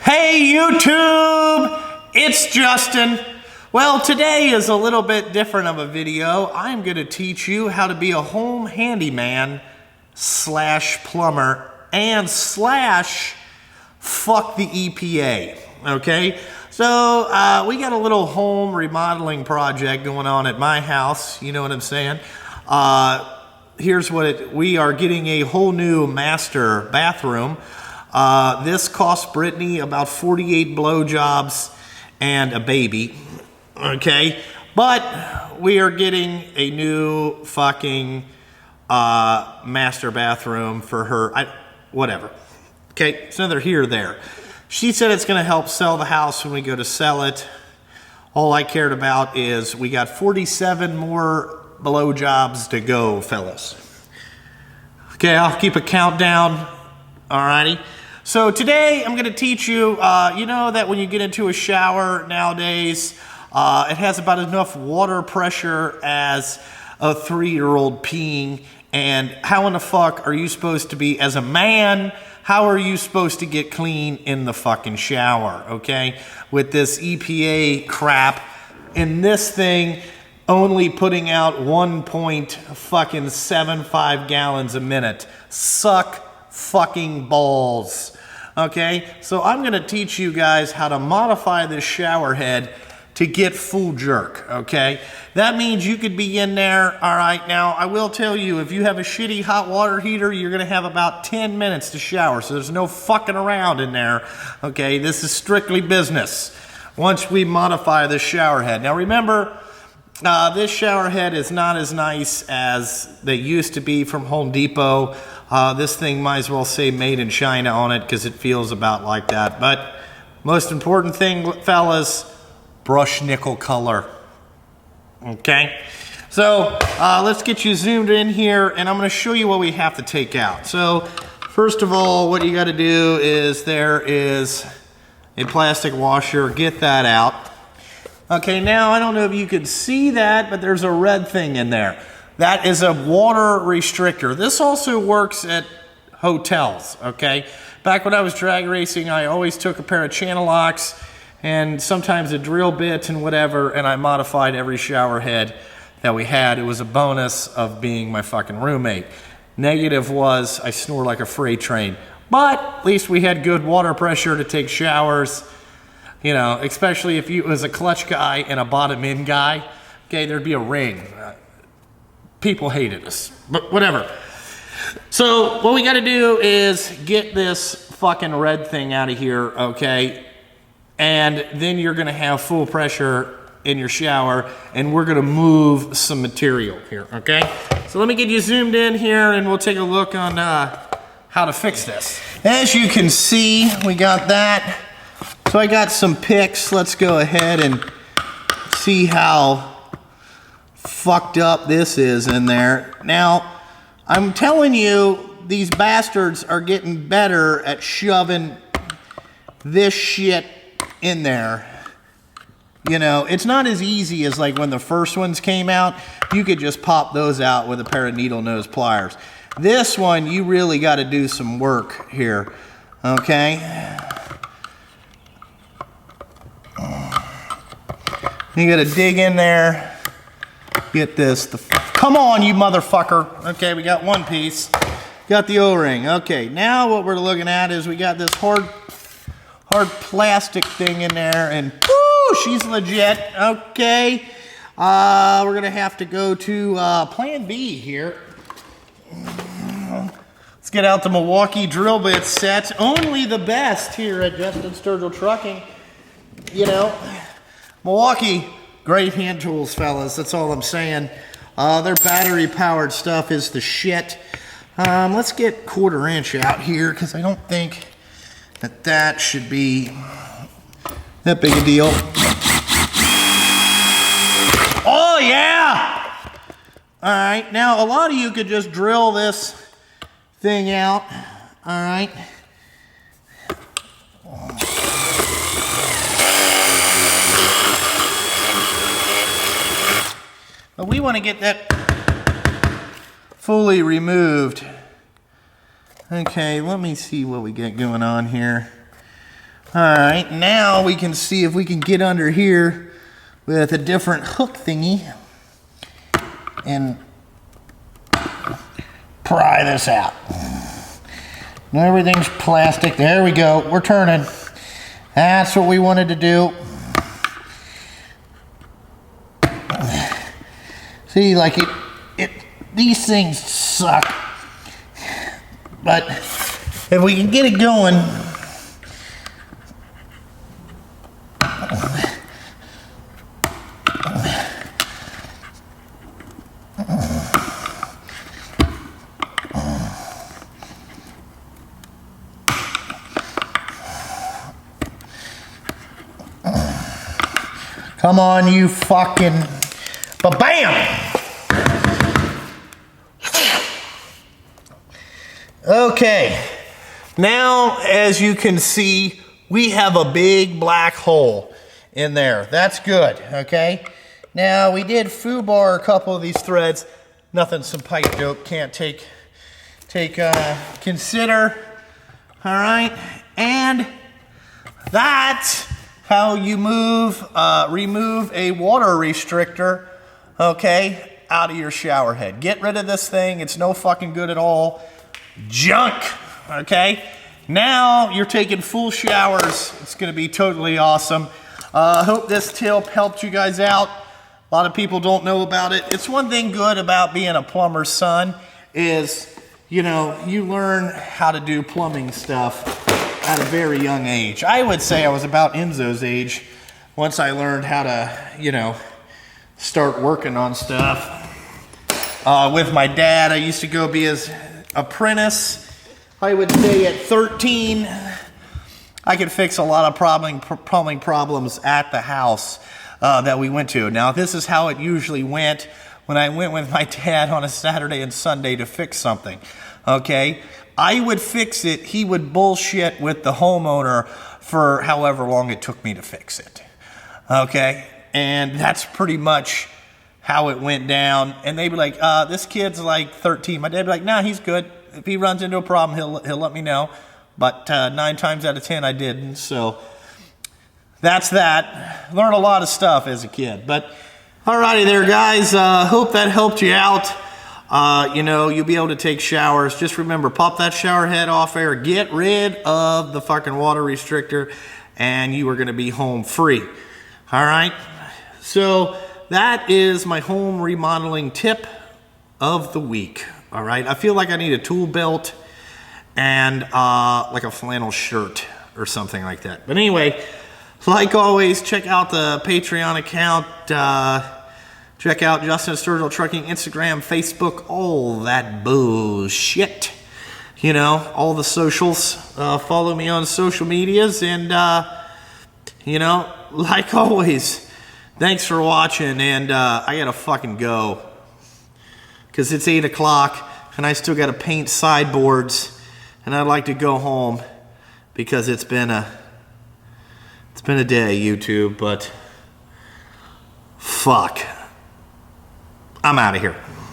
Hey YouTube, it's Justin. Well, today is a little bit different of a video. I'm going to teach you how to be a home handyman slash plumber and slash fuck the EPA, okay? So we got a little home remodeling project going on at my house, you know what I'm saying? Here's what we are getting a whole new master bathroom. This cost Brittany about 48 blowjobs and a baby, okay? But we are getting a new fucking master bathroom for her, whatever. Okay, it's neither here or there. She said it's gonna help sell the house when we go to sell it. All I cared about is we got 47 more blowjobs to go, fellas. Okay, I'll keep a countdown, alrighty? So today I'm going to teach you, you know that when you get into a shower nowadays, it has about enough water pressure as a 3-year-old peeing, and how in the fuck are you supposed to be, as a man, how are you supposed to get clean in the fucking shower, okay? With this EPA crap, and this thing only putting out 1.75 gallons a minute. Suck fucking balls. Okay, so I'm gonna teach you guys how to modify this shower head to get full jerk, okay? That means you could be in there, all right, now I will tell you, if you have a shitty hot water heater, you're gonna have about 10 minutes to shower, so there's no fucking around in there, okay? This is strictly business once we modify this shower head. Now remember, this shower head is not as nice as they used to be from Home Depot. This thing might as well say made in China on it because it feels about like that. But most important thing, fellas, brush nickel color. Okay? So let's get you zoomed in here and I'm going to show you what we have to take out. So first of all, what you got to do is there is a plastic washer. Get that out. Okay, now I don't know if you can see that, but there's a red thing in there. That is a water restrictor. This also works at hotels, okay? Back when I was drag racing, I always took a pair of channel locks and sometimes a drill bit and whatever, and I modified every shower head that we had. It was a bonus of being my fucking roommate. Negative was I snore like a freight train, but at least we had good water pressure to take showers. You know, especially if you was a clutch guy and a bottom in guy, okay, there'd be a ring. People hated us, but whatever. So what we got to do is get this fucking red thing out of here, okay? And then you're going to have full pressure in your shower, and we're going to move some material here, okay? So let me get you zoomed in here, and we'll take a look on how to fix this. As you can see, we got that. So I got some pics. Let's go ahead and see how fucked up this is in there. Now, I'm telling you, these bastards are getting better at shoving this shit in there. You know, it's not as easy as like when the first ones came out. You could just pop those out with a pair of needle nose pliers. This one, you really got to do some work here, okay? You got to dig in there. Get this. Come on, you motherfucker. Okay, we got one piece. Got the O-ring. Okay, now what we're looking at is we got this hard plastic thing in there, and woo, she's legit. Okay, we're gonna have to go to Plan B here. Let's get out the Milwaukee drill bit set. Only the best here at Justin Sturgill Trucking. You know, Milwaukee. Great hand tools, fellas. That's all I'm saying. Their battery-powered stuff is the shit. Let's get 1/4 inch out here because I don't think that should be that big a deal. Oh, yeah! All right. Now, a lot of you could just drill this thing out. All right. But we want to get that fully removed. Okay, let me see what we get going on here. All right, now we can see if we can get under here with a different hook thingy and pry this out. Now everything's plastic. There we go. We're turning. That's what we wanted to do. See, like these things suck. But if we can get it going, come on, you fucking, ba-bam! Okay, now as you can see, we have a big black hole in there. That's good, okay? Now we did foobar a couple of these threads. Nothing some pipe dope can't consider. All right, and that's how you remove a water restrictor, okay, out of your shower head. Get rid of this thing. It's no fucking good at all. Junk, okay? Now you're taking full showers. It's gonna be totally awesome. I hope this tip helped you guys out. A lot of people don't know about it. It's one thing good about being a plumber's son is, you know, you learn how to do plumbing stuff at a very young age. I would say I was about Enzo's age once I learned how to, you know, start working on stuff. With my dad, I used to go be his apprentice. I would say at 13, I could fix a lot of plumbing problems at the house that we went to. Now, this is how it usually went when I went with my dad on a Saturday and Sunday to fix something, okay? I would fix it, he would bullshit with the homeowner for however long it took me to fix it, okay? And that's pretty much how it went down. And they'd be like, this kid's like 13. My dad'd be like, nah, he's good. If he runs into a problem, he'll let me know. But 9 times out of 10, I didn't. So that's that. Learned a lot of stuff as a kid. But alrighty there, guys. Hope that helped you out. You know, you'll be able to take showers. Just remember, pop that shower head off air. Get rid of the fucking water restrictor, and you are going to be home free. All right? So that is my home remodeling tip of the week. All right? I feel like I need a tool belt and like a flannel shirt or something like that. But anyway, like always, check out the Patreon account. Check out Justin Sturgill Trucking, Instagram, Facebook, all that bullshit. You know, all the socials. Follow me on social medias. And, you know, like always, thanks for watching. And I gotta fucking go, because it's 8 o'clock and I still gotta paint sideboards. And I'd like to go home because it's been a day, YouTube. But fuck. I'm out of here.